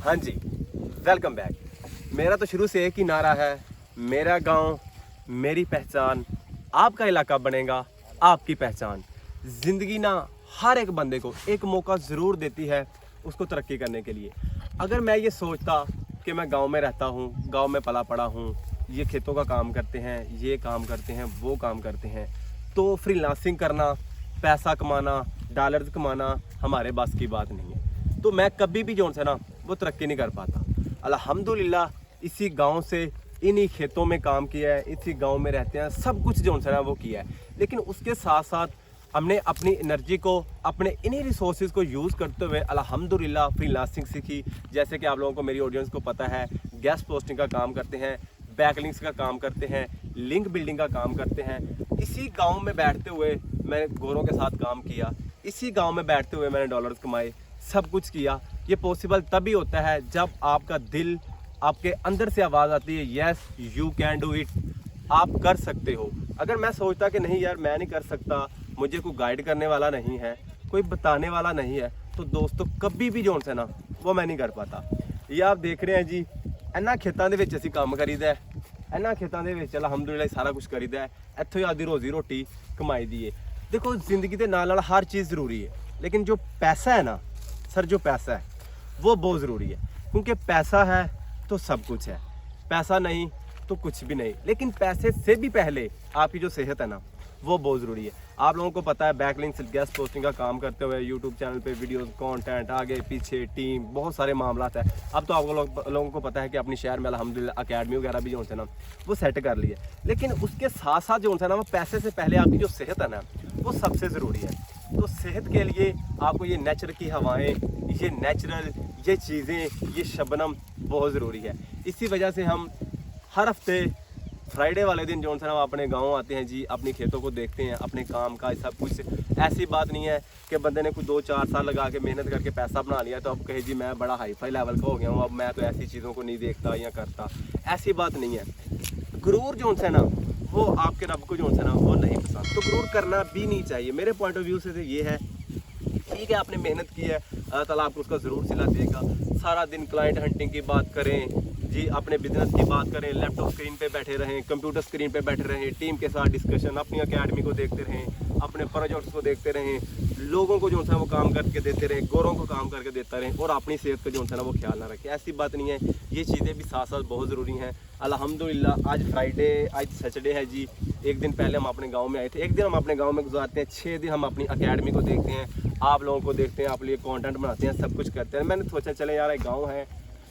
हाँ जी, welcome back. मेरा तो शुरू से एक ही नारा है, मेरा गांव मेरी पहचान, आपका इलाका बनेगा आपकी पहचान। ज़िंदगी ना हर एक बंदे को एक मौका ज़रूर देती है उसको तरक्की करने के लिए। अगर मैं ये सोचता कि मैं गांव में रहता हूँ, गांव में पला पड़ा हूँ, ये खेतों का काम करते हैं, ये काम करते हैं, वो काम करते हैं, तो फ्रीलांसिंग करना, पैसा कमाना, डॉलर्स कमाना हमारे बस की बात नहीं है। तो मैं कभी भी जो है ना वो तरक्की नहीं कर पाता। अल्हम्दुलिल्लाह इसी गांव से, इन्हीं खेतों में काम किया है, इसी गांव में रहते हैं, सब कुछ जो है ना वो किया है। लेकिन उसके साथ साथ हमने अपनी एनर्जी को, अपने इन्हीं रिसोर्सेज को यूज़ करते हुए अल्हम्दुलिल्लाह फ्रीलांसिंग सीखी। जैसे कि आप लोगों को, मेरी ऑडियंस को पता है, गेस्ट पोस्टिंग का काम करते हैं, बैकलिंक्स का काम करते हैं, लिंक बिल्डिंग का काम करते हैं। इसी गांव में बैठते हुए मैंने गोरों के साथ काम किया, इसी गांव में बैठते हुए मैंने डॉलर्स कमाए, सब कुछ किया। ये पॉसिबल तभी होता है जब आपका दिल, आपके अंदर से आवाज़ आती है, yes you can do it, आप कर सकते हो। अगर मैं सोचता कि नहीं यार मैं नहीं कर सकता, मुझे कोई गाइड करने वाला नहीं है, कोई बताने वाला नहीं है, तो दोस्तों कभी भी जो है ना वो मैं नहीं कर पाता। ये आप देख रहे हैं जी, ਇਹਨਾਂ ਖੇਤਾਂ ਦੇ ਵਿੱਚ ਅਸੀਂ ਕੰਮ ਕਰੀਦਾ ਹੈ, ਇਹਨਾਂ ਖੇਤਾਂ ਦੇ ਵਿੱਚ ਅਲਹਮਦੁਲਿਲਾ ਸਾਰਾ ਕੁਝ ਕਰੀਦਾ ਹੈ, ਇੱਥੋਂ ਹੀ ਆਦੀ ਰੋਜ਼ੀ ਰੋਟੀ ਕਮਾਈ ਦੀ ਹੈ। देखो ज़िंदगी के नाल हर चीज़ ज़रूरी है, लेकिन जो पैसा है ना सर, जो पैसा है वो बहुत ज़रूरी है। क्योंकि पैसा है तो सब कुछ है, पैसा नहीं तो कुछ भी नहीं। लेकिन पैसे से भी पहले आपकी जो सेहत है ना वो बहुत ज़रूरी है। आप लोगों को पता है, बैकलिंक्स, गेस्ट पोस्टिंग का काम करते हुए यूट्यूब चैनल पे वीडियोस, कंटेंट, आगे पीछे टीम, बहुत सारे मामलात है। अब तो आप लोगों को पता है कि अपनी शहर में अल्हम्दुलिल्लाह अकेडमी वगैरह भी जो है ना वो सेट कर ली है। लेकिन उसके साथ साथ जो है ना वो पैसे से पहले आपकी जो सेहत है ना वो सबसे ज़रूरी है। तो सेहत के लिए आपको ये नेचर की हवाएँ, ये नेचुरल ये चीज़ें, ये शबनम बहुत ज़रूरी है। इसी वजह से हम हर हफ्ते फ्राइडे वाले दिन जो है ना अपने गांव आते हैं जी, अपने खेतों को देखते हैं, अपने काम का सब कुछ। ऐसी बात नहीं है कि बंदे ने कुछ 2-4 साल लगा के मेहनत करके पैसा बना लिया तो अब कहे जी मैं बड़ा हाई फाई लेवल का हो गया हूँ, अब मैं तो ऐसी चीज़ों को नहीं देखता या करता। ऐसी बात नहीं है। गुरूर जो है ना वो आपके रब को जो है ना वो नहीं पसंद, तो गुरूर करना भी नहीं चाहिए। मेरे पॉइंट ऑफ व्यू से तो ये है, ठीक है आपने मेहनत की है, अल्लाह ताला आपको उसका ज़रूर सिला देगा। सारा दिन क्लाइंट हंटिंग की बात करें जी, अपने बिजनेस की बात करें, लैपटॉप स्क्रीन पे बैठे रहें, कंप्यूटर स्क्रीन पे बैठे रहें, टीम के साथ डिस्कशन, अपनी एकेडमी को देखते रहें, अपने प्रोजेक्ट्स को देखते रहें, लोगों को जो है वो काम करके देते रहें, गोरों को काम करके देता रहें और अपनी सेहत का जो है ना वो ख्याल ना रखें। ऐसी बात नहीं है, ये चीज़ें भी साथ साथ बहुत ज़रूरी हैं। अल्हम्दुलिल्लाह आज फ्राइडे, आज सैटरडे है जी। एक दिन पहले हम अपने गाँव में आए थे, एक दिन हम अपने गाँव में गुजारते हैं, 6 दिन हम अपनी अकेडमी को देखते हैं, आप लोगों को देखते हैं, आप लिए कॉन्टेंट बनाते हैं, सब कुछ करते हैं। मैंने सोचा चले यार एक गाँव है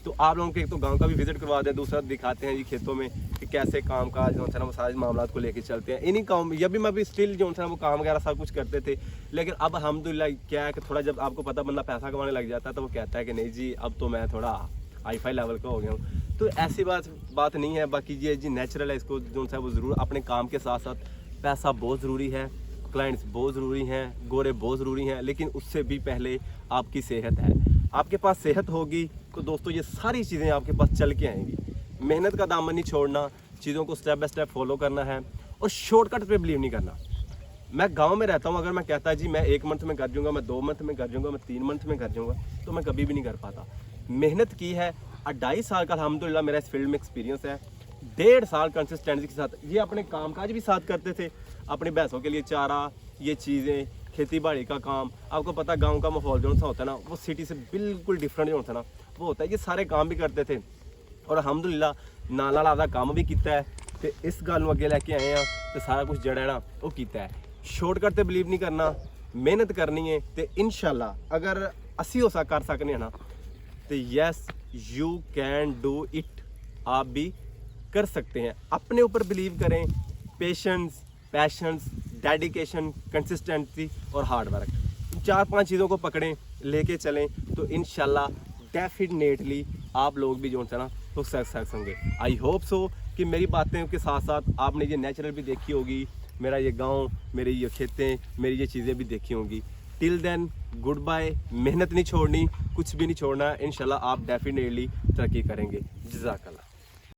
तो आप लोगों के एक तो गांव का भी विजिट करवा दें, दूसरा दिखाते हैं जी खेतों में कि कैसे काम काज जो है ना वो सारे मामला को लेके चलते हैं। इन्हीं काम में भी मैं भी स्टिल जो है ना वो काम वगैरह सब कुछ करते थे। लेकिन अब अल्हम्दुलिल्लाह क्या है कि थोड़ा जब आपको पता बंदा पैसा कमाने लग जाता है तो वो कहता है कि नहीं जी अब तो मैं थोड़ा हाई फाई लेवल का हो गया हूँ। तो ऐसी बात नहीं है। बाकी ये जी नेचुरल है, इसको जो है वो ज़रूर अपने काम के साथ साथ पैसा बहुत ज़रूरी है, क्लाइंट्स बहुत ज़रूरी हैं, गोरे बहुत ज़रूरी हैं, लेकिन उससे भी पहले आपकी सेहत है। आपके पास सेहत होगी तो दोस्तों ये सारी चीज़ें आपके पास चल के आएंगी। मेहनत का दामन नहीं छोड़ना, चीज़ों को स्टेप बाय स्टेप फॉलो करना है और शॉर्टकट पे बिलीव नहीं करना। मैं गांव में रहता हूं, अगर मैं कहता जी मैं 1 मंथ में कर जाऊंगा, मैं 2 मंथ में कर जाऊंगा, मैं 3 मंथ में कर जाऊंगा, तो मैं कभी भी नहीं कर पाता। मेहनत की है, 2.5 साल का अल्हम्दुलिल्लाह मेरा इस फील्ड में एक्सपीरियंस है। 1.5 साल कंसिस्टेंसी के साथ ये अपने कामकाज भी साथ करते थे, अपनी भैंसों के लिए चारा, ये चीज़ें, खेती बाड़ी का काम। आपको पता गांव का माहौल जो सा होता है ना वो सिटी से बिल्कुल डिफरेंट जो होता है ना वो होता है। ये सारे काम भी करते थे और अल्हम्दुलिल्लाह नाल आदा काम भी किया है, तो इस गल अगे लैके आए हैं तो सारा कुछ जड़ा है ना वो किया है। शॉर्टकट ते बिलीव नहीं करना, मेहनत करनी है, तो इंशाल्लाह अगर असी हो कर सकते हैं ना तो yes you can do it, आप भी कर सकते हैं। अपने ऊपर बिलीव करें, पेशेंस, पैशंस, डेडिकेशन, कंसिस्टेंसी और हार्ड वर्क, 4-5 चीज़ों को पकड़ें, लेके चलें तो इंशाल्लाह डेफिनेटली आप लोग भी जो है ना तो सक्सेस होंगे। आई होप सो कि मेरी बातें के साथ साथ आपने ये नेचुरल भी देखी होगी, मेरा ये गांव, मेरी ये खेतें, मेरी ये चीज़ें भी देखी होंगी। Till then goodbye. मेहनत नहीं छोड़नी, कुछ भी नहीं छोड़ना, इंशाल्लाह आप डेफिनेटली तरक्की करेंगे। जज़ाकल्लाह।